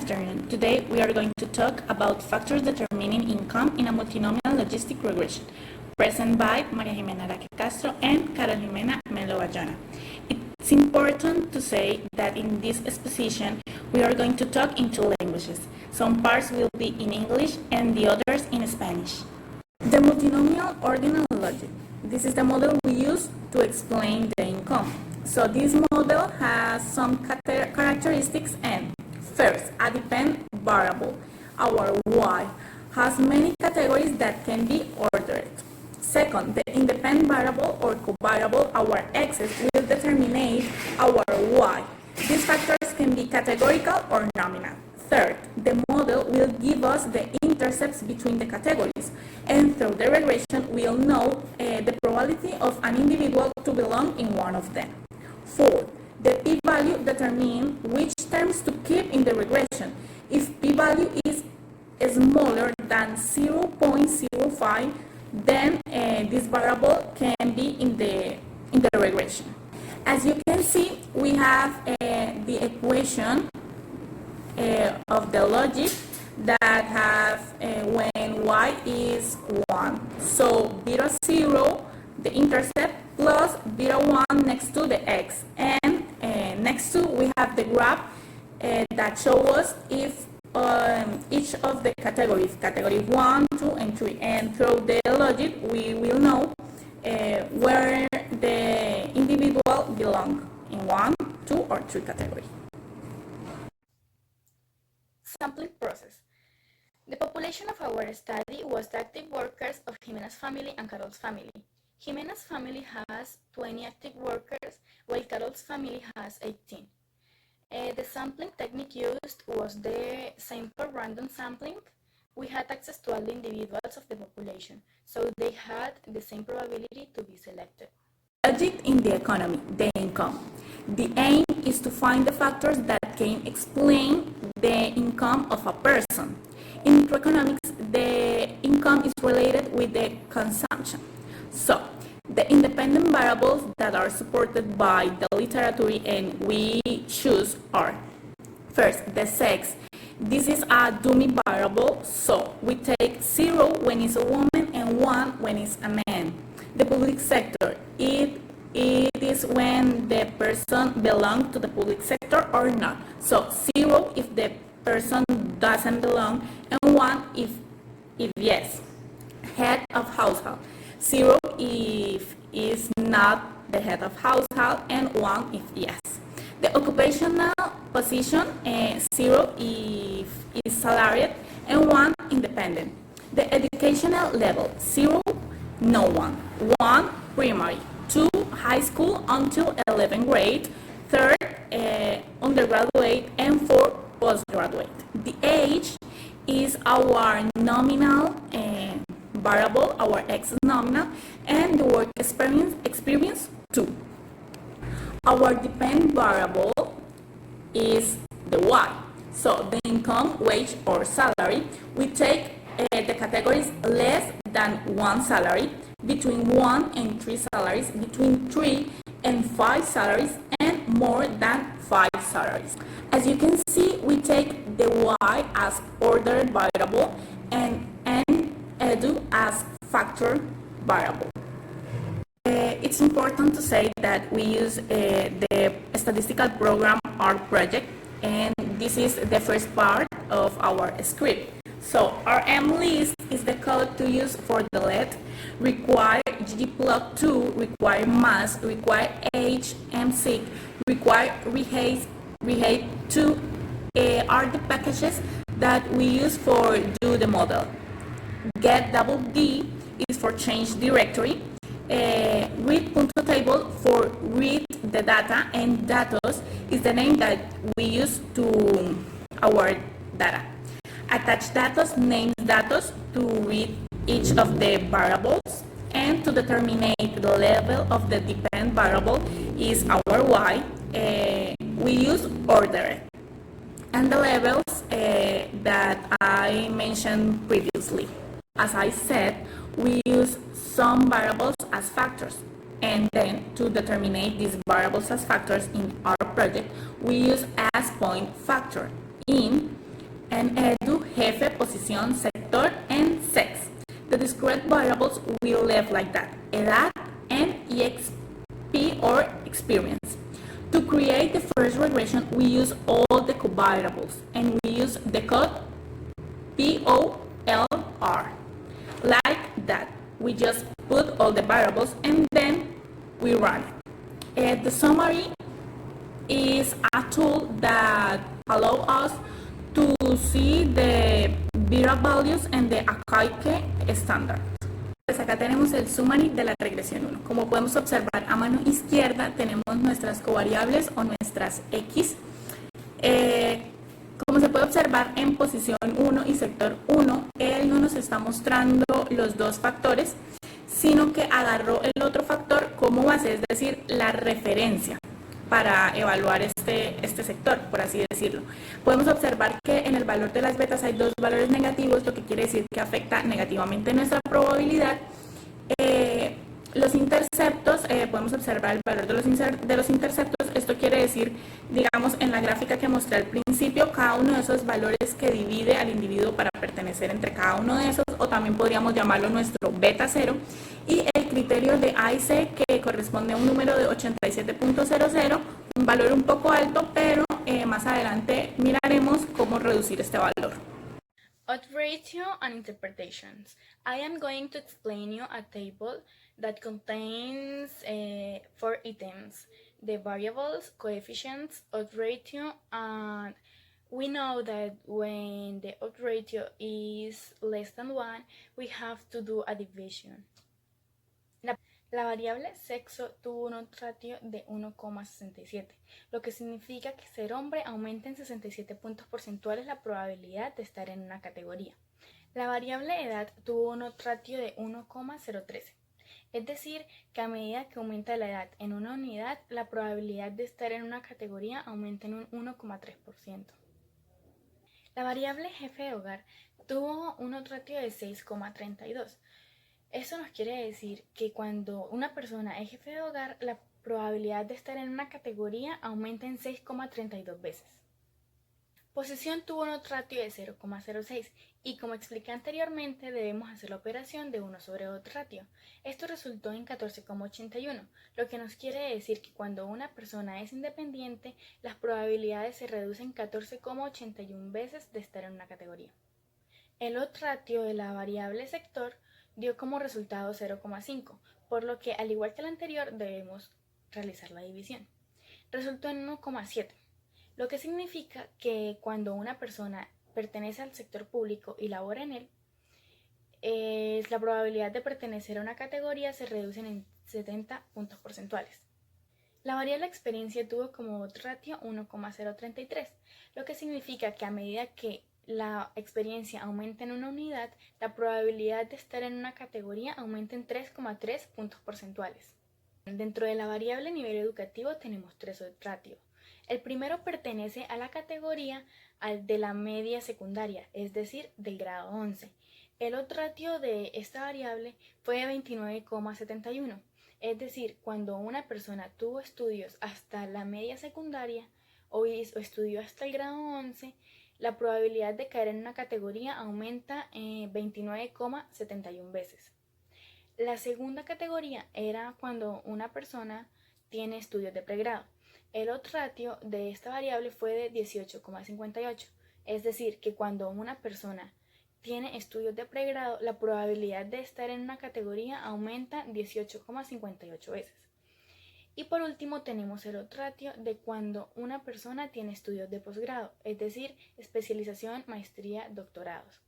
afternoon. Today we are going to talk about factors determining income in a multinomial logistic regression, present by Maria Jimena Araque Castro and Carol Jimena Melo Bayona. It's important to say that in this exposition we are going to talk in two languages. Some parts will be in English and the others in Spanish. The multinomial ordinal logic. This is the model we use to explain the income. So this model has some characteristics and first, a dependent variable, our y, has many categories that can be ordered. Second, the independent variable or covariable, our x's, will determine our y. These factors can be categorical or nominal. Third, the model will give us the intercepts between the categories, and through the regression we'll know the probability of an individual to belong in one of them. Fourth, the p-value determines which terms to keep in the regression. If p-value is smaller than 0.05, then this variable can be in the regression. As you can see, we have the equation of the logic that have when y is 1. So beta 0, the intercept, plus beta 1 next to the x. And next to we have the graph that shows us if each of the categories, category 1, 2, and 3. And through the logic, we will know where the individual belongs in 1, 2, or 3 categories. Sampling process. The population of our study was the active workers of Jimena's family and Carol's family. Jimena's family has 20 active workers, while Carol's family has 18. The sampling technique used was the same for random sampling. We had access to all the individuals of the population, so they had the same probability to be selected. Logic in the economy, the income. The aim is to find the factors that can explain the income of a person. In microeconomics, the income is related with the consumption. So, the independent variables that are supported by the literature and we choose are, first, the sex. This is a dummy variable, so we take 0 when it's a woman and 1 when it's a man. The public sector, it is when the person belongs to the public sector or not. So 0 if the person doesn't belong, and 1 if yes. Head of household, 0 if is not the head of household, and 1 if yes. The occupational position, 0 if is salaried, and 1 independent. The educational level, 0 no one, 1 primary, 2 high school until 11th grade, 3rd undergraduate, and 4 postgraduate. The age is our nominal variable, our x is nominal, and the work experience 2. Our dependent variable is the y. So the income, wage, or salary, we take the categories less than 1 salary, between 1 and 3 salaries, between 3 and 5 salaries, and more than 5 salaries. As you can see, we take the y as ordered variable and edu as factor variable. It's important to say that we use the statistical program R project, and this is the first part of our script. So RM list is the code to use for the let, require ggplot2, require mass, require age, mseq, require rehape2 are the packages that we use for do the model. Get double D is for change directory, read.table for read the data, and datos is the name that we use to our data. Attach datos names datos to read each of the variables, and to determine the level of the dependent variable is our y. We use order, and the levels that I mentioned previously. As I said, we use some variables as factors, and then to determine these variables as factors in our project, we use as point factor in en edu, jefe, posición, sector, and sex. The discrete variables will live like that, edad and exp or experience. To create the first regression, we use all the covariables, and we use the code POLR. Like that, we just put all the variables and then we run it. The summary is a tool that allows us to see the Vira values and the Akaike standard. Pues acá tenemos el summary de la regresión 1. Como podemos observar, a mano izquierda tenemos nuestras covariables o nuestras X. Como se puede observar en posición 1 y sector 1, él no nos está mostrando los dos factores, sino que agarró el otro factor como base, es decir, la referencia para evaluar este sector, por así decirlo. Podemos observar que en el valor de las betas hay dos valores negativos, lo que quiere decir que afecta negativamente nuestra probabilidad. Los interceptos, podemos observar el valor de los interceptos. Esto quiere decir, digamos, en la gráfica que mostré al principio, cada uno de esos valores que divide al individuo para pertenecer entre cada uno de esos, o también podríamos llamarlo nuestro beta 0, y el criterio de A y C, que corresponde a un número de 87.00, un valor un poco alto, pero más adelante miraremos cómo reducir este valor. Odds ratio and interpretations. I am going to explain you a table that contains 4 items: the variables, coefficients, odds ratio, and we know that when the odds ratio is less than 1, we have to do a division. La variable sexo tuvo un odds ratio de 1,67, lo que significa que ser hombre aumenta en 67 puntos porcentuales la probabilidad de estar en una categoría. La variable edad tuvo un odds ratio de 1,013, es decir, que a medida que aumenta la edad en una unidad, la probabilidad de estar en una categoría aumenta en un 1,3%. La variable jefe de hogar tuvo un odds ratio de 6,32. Eso nos quiere decir que cuando una persona es jefe de hogar, la probabilidad de estar en una categoría aumenta en 6,32 veces. Posición tuvo un odds ratio de 0,06 y, como expliqué anteriormente, debemos hacer la operación de 1 sobre odds ratio. Esto resultó en 14,81, lo que nos quiere decir que cuando una persona es independiente, las probabilidades se reducen 14,81 veces de estar en una categoría. El odds ratio de la variable sector dio como resultado 0,5, por lo que, al igual que el anterior, debemos realizar la división. Resultó en 1,7, lo que significa que cuando una persona pertenece al sector público y labora en él, la probabilidad de pertenecer a una categoría se reduce en 70 puntos porcentuales. La variable experiencia tuvo como odds ratio 1,033, lo que significa que a medida que la experiencia aumenta en una unidad, la probabilidad de estar en una categoría aumenta en 3,3 puntos porcentuales. Dentro de la variable nivel educativo tenemos 3 odds ratio. El primero pertenece a la categoría de la media secundaria, es decir, del grado 11. El odds ratio de esta variable fue de 29,71, es decir, cuando una persona tuvo estudios hasta la media secundaria o estudió hasta el grado 11, la probabilidad de caer en una categoría aumenta en 29,71 veces. La segunda categoría era cuando una persona tiene estudios de pregrado. El odds ratio de esta variable fue de 18,58, es decir, que cuando una persona tiene estudios de pregrado, la probabilidad de estar en una categoría aumenta 18,58 veces. Y por último tenemos el odds ratio de cuando una persona tiene estudios de posgrado, es decir, especialización, maestría, doctorados.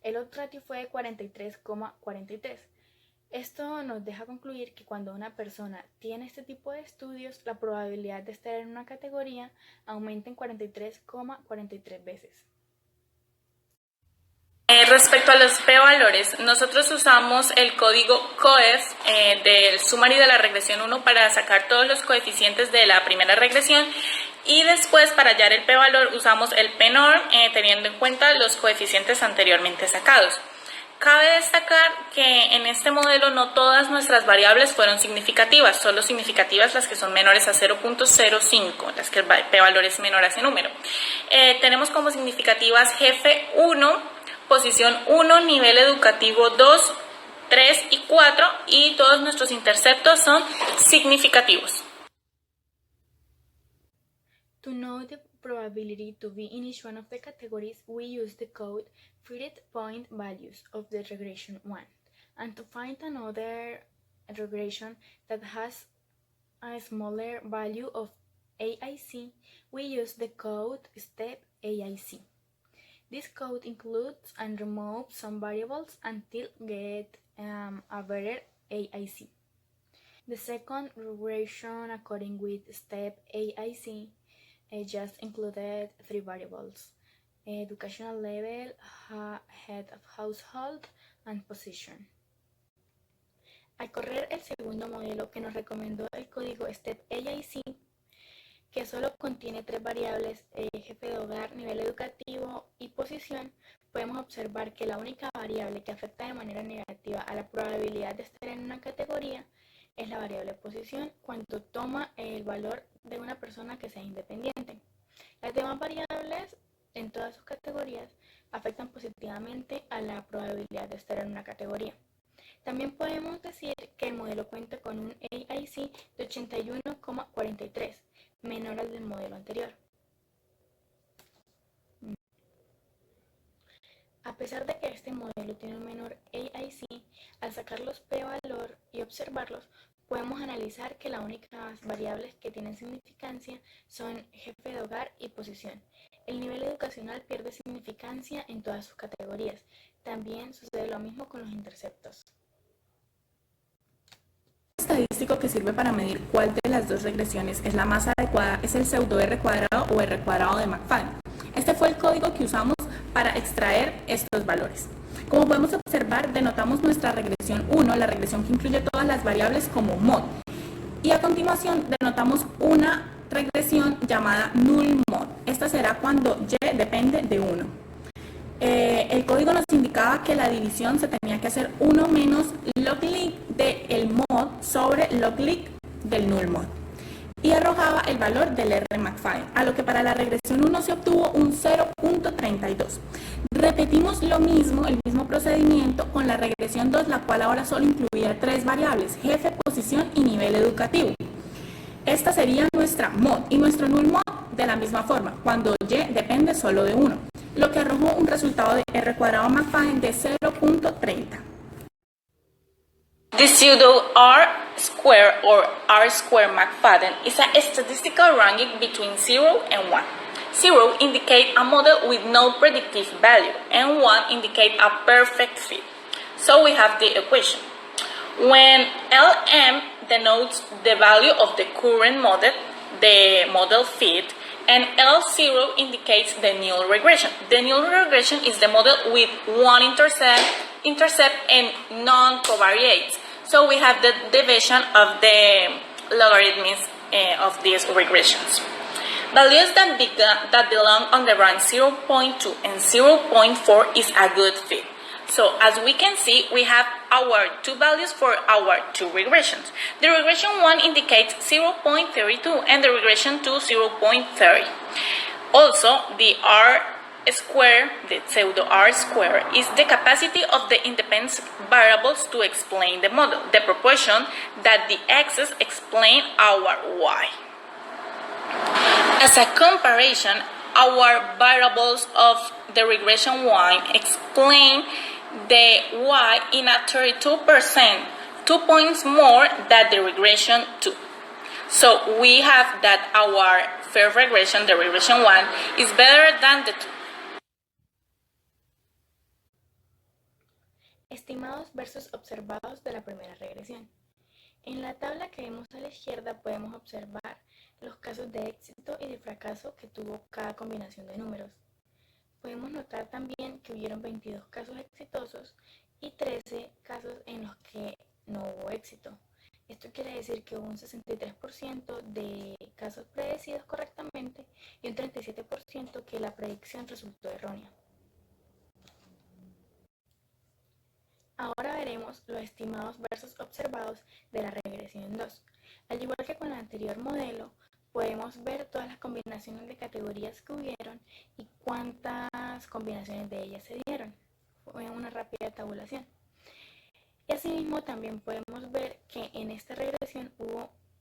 El odds ratio fue de 43,43. Esto nos deja concluir que cuando una persona tiene este tipo de estudios, la probabilidad de estar en una categoría aumenta en 43,43 veces. Respecto a los p-valores, nosotros usamos el código COEF del summary de la regresión 1 para sacar todos los coeficientes de la primera regresión, y después para hallar el p-valor usamos el p-norm teniendo en cuenta los coeficientes anteriormente sacados. Cabe destacar que en este modelo no todas nuestras variables fueron significativas, solo significativas las que son menores a 0.05, las que el p-valor es menor a ese número. Tenemos como significativas jefe 1, posición 1, nivel educativo 2, 3 y 4, y todos nuestros interceptos son significativos. To know the probability to be in each one of the categories, we use the code fitted point values of the regression 1. And to find another regression that has a smaller value of AIC, we use the code step AIC. This code includes and removes some variables until get a better AIC. The second regression according with step AIC just included 3 variables: educational level, head of household, and position. Al correr el segundo modelo que nos recomendó el código STEP AIC, que solo contiene 3 variables, jefe de hogar, nivel educativo y posición, podemos observar que la única variable que afecta de manera negativa a la probabilidad de estar en una categoría es la variable posición cuando toma el valor de una persona que sea independiente. Las demás variables en todas sus categorías afectan positivamente a la probabilidad de estar en una categoría. También podemos decir que el modelo cuenta con un AIC de 81,43, menor al del modelo anterior. A pesar de que este modelo tiene un menor AIC, al sacar los p-valor y observarlos, podemos analizar que las únicas variables que tienen significancia son jefe de hogar y posición. El nivel educacional pierde significancia en todas sus categorías. También sucede lo mismo con los interceptos. Estadístico que sirve para medir cuál de las dos regresiones es la más adecuada es el pseudo R cuadrado o R cuadrado de McFadden. Este fue el código que usamos para extraer estos valores. Como podemos observar, denotamos nuestra regresión 1, la regresión que incluye todas las variables, como mod. Y a continuación denotamos una regresión llamada null mod. Esta será cuando y depende de 1. El código nos indicaba que la división se tenía que hacer 1 menos log-lig del mod sobre log-lig del null mod. Y arrojaba el valor del R McFadden, a lo que para la regresión 1 se obtuvo un 0.32. Repetimos lo mismo, el mismo procedimiento con la regresión 2, la cual ahora solo incluía 3 variables, jefe, posición y nivel educativo. Esta sería nuestra mod y nuestro null mod de la misma forma, cuando y depende solo de 1, lo que arrojó un resultado de R cuadrado McFadden de 0.30. The pseudo R-square or R-square McFadden is a statistical ranking between 0 and 1. 0 indicates a model with no predictive value, and 1 indicates a perfect fit. So we have the equation. When Lm denotes the value of the current model, the model fit, and L0 indicates the null regression. The null regression is the model with one intercept and none covariates. So we have the division of the logarithms of these regressions. Values that belong on the rank 0.2 and 0.4 is a good fit. So as we can see, we have our 2 values for our 2 regressions. The regression 1 indicates 0.32 and the regression 2 0.30. Also, the R-square, the pseudo R-square, is the capacity of the independent variables to explain the model, the proportion that the x's explain our y. As a comparison, our variables of the regression 1 explain the y in a 32%, 2 points more than the regression 2. So we have that our first regression, the regression 1, is better than the 2. Estimados versus observados de la primera regresión. En la tabla que vemos a la izquierda podemos observar los casos de éxito y de fracaso que tuvo cada combinación de números. Podemos notar también que hubieron 22 casos exitosos y 13 casos en los que no hubo éxito. Esto quiere decir que hubo un 63% de casos predecidos correctamente y un 37% que la predicción resultó errónea. Ahora veremos los estimados versus observados de la regresión 2. Al igual que con el anterior modelo, podemos ver todas las combinaciones de categorías que hubieron y cuántas combinaciones de ellas se dieron. Fue una rápida tabulación. Y asimismo también podemos ver que en esta regresión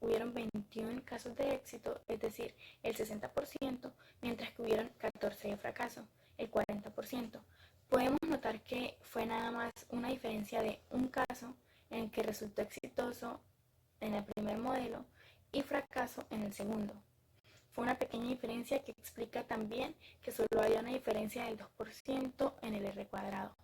hubieron 21 casos de éxito, es decir, el 60%, mientras que hubieron 14 de fracaso, el 40%. Podemos notar que fue nada más una diferencia de un caso en el que resultó exitoso en el primer modelo y fracaso en el segundo. Fue una pequeña diferencia que explica también que solo había una diferencia del 2% en el R cuadrado.